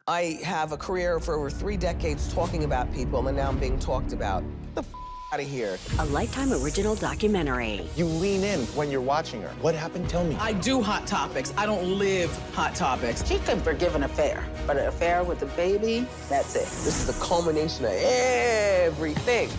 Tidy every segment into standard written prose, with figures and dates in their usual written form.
I have a career for over 3 decades talking about people, and now I'm being talked about. Get the out of here. A Lifetime original documentary. You lean in when you're watching her. What happened? Tell me. I do Hot Topics. I don't live Hot Topics. She could forgive an affair, but an affair with a baby, that's it. This is the culmination of everything.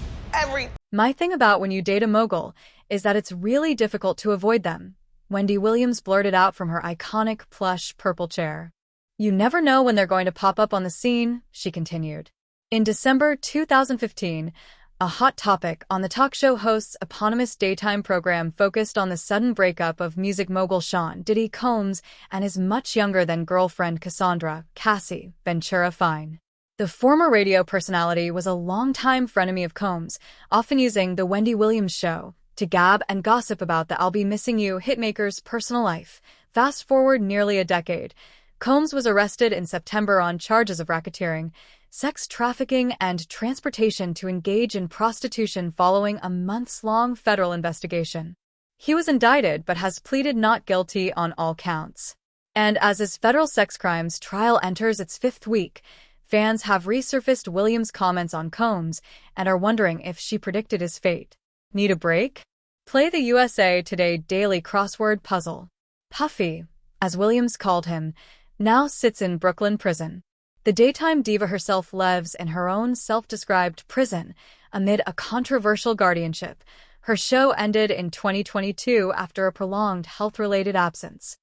My thing about when you date a mogul is that it's really difficult to avoid them. Wendy Williams blurted out from her iconic plush purple chair. You never know when they're going to pop up on the scene, she continued. In December 2015, a Hot Topic on the talk show host's eponymous daytime program focused on the sudden breakup of music mogul Sean Diddy Combs and his much younger than girlfriend Cassandra, Cassie, Ventura Fine. The former radio personality was a longtime frenemy of Combs, often using The Wendy Williams Show to gab and gossip about the I'll Be Missing You hitmaker's personal life. Fast forward nearly a decade. Combs was arrested in September on charges of racketeering, sex trafficking, and transportation to engage in prostitution following a months-long federal investigation. He was indicted but has pleaded not guilty on all counts. And as his federal sex crimes trial enters its 5th week, fans have resurfaced Williams' comments on Combs and are wondering if she predicted his fate. Need a break? Play the USA Today daily crossword puzzle. Puffy, as Williams called him, now sits in Brooklyn prison. The daytime diva herself lives in her own self-described prison amid a controversial guardianship. Her show ended in 2022 after a prolonged health-related absence.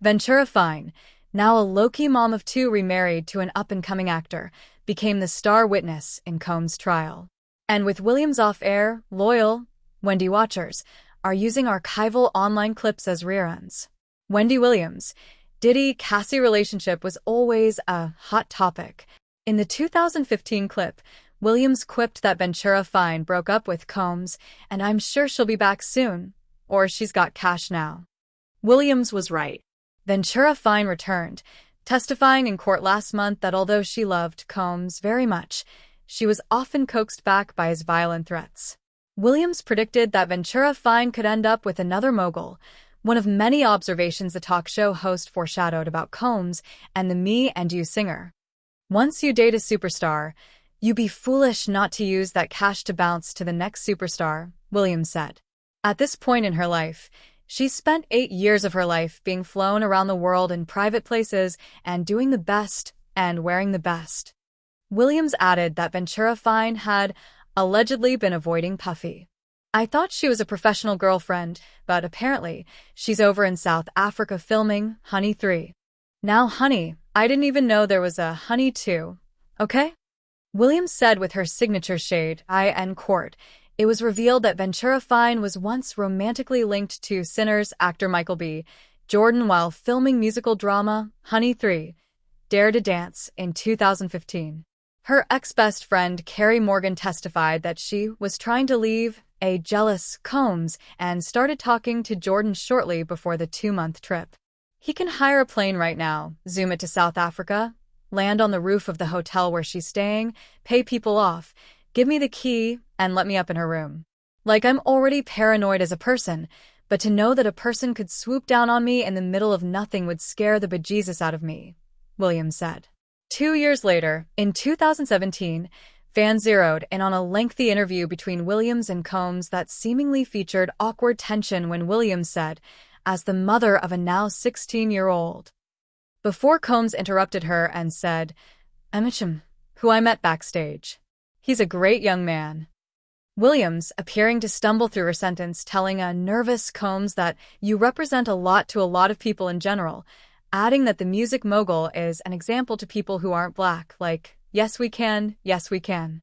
Ventura Fine, now a low-key mom of 2 remarried to an up-and-coming actor, became the star witness in Combs' trial. And with Williams off-air, loyal Wendy watchers are using archival online clips as reruns. Wendy Williams, Diddy Cassie relationship was always a hot topic. In the 2015 clip, Williams quipped that Ventura Fine broke up with Combs, and I'm sure she'll be back soon, or she's got cash now. Williams was right. Ventura Fine returned, testifying in court last month that although she loved Combs very much, she was often coaxed back by his violent threats. Williams predicted that Ventura Fine could end up with another mogul, one of many observations the talk show host foreshadowed about Combs and the Me and You singer. Once you date a superstar, you be foolish not to use that cash to bounce to the next superstar, Williams said. At this point in her life, she spent 8 years of her life being flown around the world in private places and doing the best and wearing the best. Williams added that Ventura Fine had allegedly been avoiding Puffy. I thought she was a professional girlfriend, but apparently she's over in South Africa filming Honey 3. Now, honey, I didn't even know there was a Honey 2. Okay? Williams said with her signature shade, in court, it was revealed that Ventura Fine was once romantically linked to Sinners actor Michael B. Jordan while filming musical drama Honey 3, Dare to Dance in 2015. Her ex-best friend Carrie Morgan testified that she was trying to leave a jealous Combs and started talking to Jordan shortly before the 2-month trip. He can hire a plane right now, zoom it to South Africa, land on the roof of the hotel where she's staying, pay people off, give me the key, and let me up in her room. Like I'm already paranoid as a person, but to know that a person could swoop down on me in the middle of nothing would scare the bejesus out of me, Williams said. 2 years later, in 2017, fans zeroed in on a lengthy interview between Williams and Combs that seemingly featured awkward tension when Williams said, as the mother of a now 16-year-old. Before Combs interrupted her and said, Emichim, who I met backstage. He's a great young man. Williams, appearing to stumble through her sentence, telling a nervous Combs that you represent a lot to a lot of people in general, adding that the music mogul is an example to people who aren't black, like, yes we can, yes we can.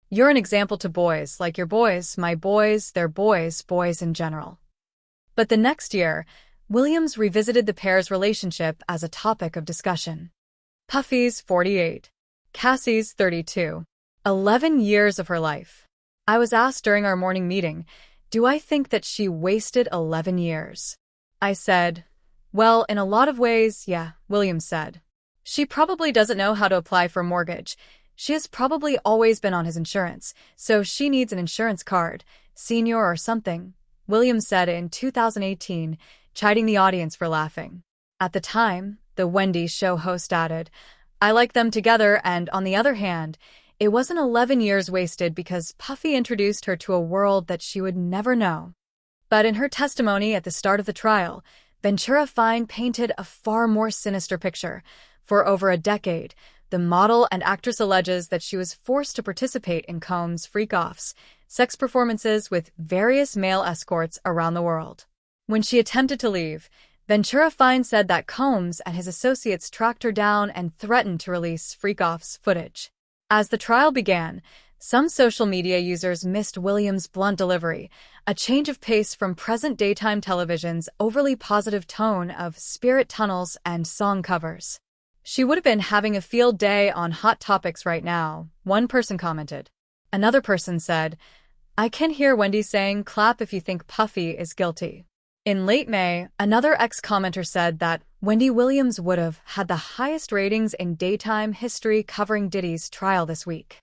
You're an example to boys, like your boys, my boys, their boys, boys in general. But the next year, Williams revisited the pair's relationship as a topic of discussion. Puffy's 48. Cassie's 32. 11 years of her life. I was asked during our morning meeting, do I think that she wasted 11 years? I said, well, in a lot of ways, yeah, Williams said. She probably doesn't know how to apply for a mortgage. She has probably always been on his insurance, so she needs an insurance card, senior or something, Williams said in 2018, chiding the audience for laughing. At the time, the Wendy show host added, I like them together, and on the other hand, it wasn't 11 years wasted because Puffy introduced her to a world that she would never know. But in her testimony at the start of the trial, Ventura Fine painted a far more sinister picture. For over a decade, the model and actress alleges that she was forced to participate in Combs' freak-offs, sex performances with various male escorts around the world. When she attempted to leave, Ventura Fine said that Combs and his associates tracked her down and threatened to release freak-offs footage. As the trial began, some social media users missed Williams' blunt delivery, a change of pace from present daytime television's overly positive tone of spirit tunnels and song covers. She would have been having a field day on Hot Topics right now, one person commented. Another person said, I can hear Wendy saying, clap if you think Puffy is guilty. In late May, another ex-commenter said that Wendy Williams would have had the highest ratings in daytime history covering Diddy's trial this week.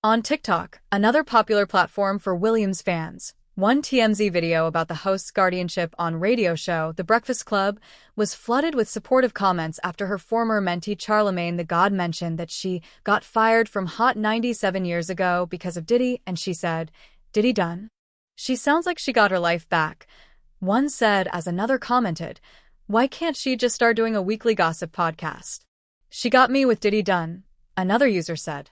On TikTok, another popular platform for Williams fans, one TMZ video about the host's guardianship on radio show The Breakfast Club was flooded with supportive comments after her former mentee Charlemagne the God mentioned that she got fired from Hot 97 years ago because of Diddy, and she said, Diddy done? She sounds like she got her life back. One said as another commented, why can't she just start doing a weekly gossip podcast? She got me with Diddy done, another user said.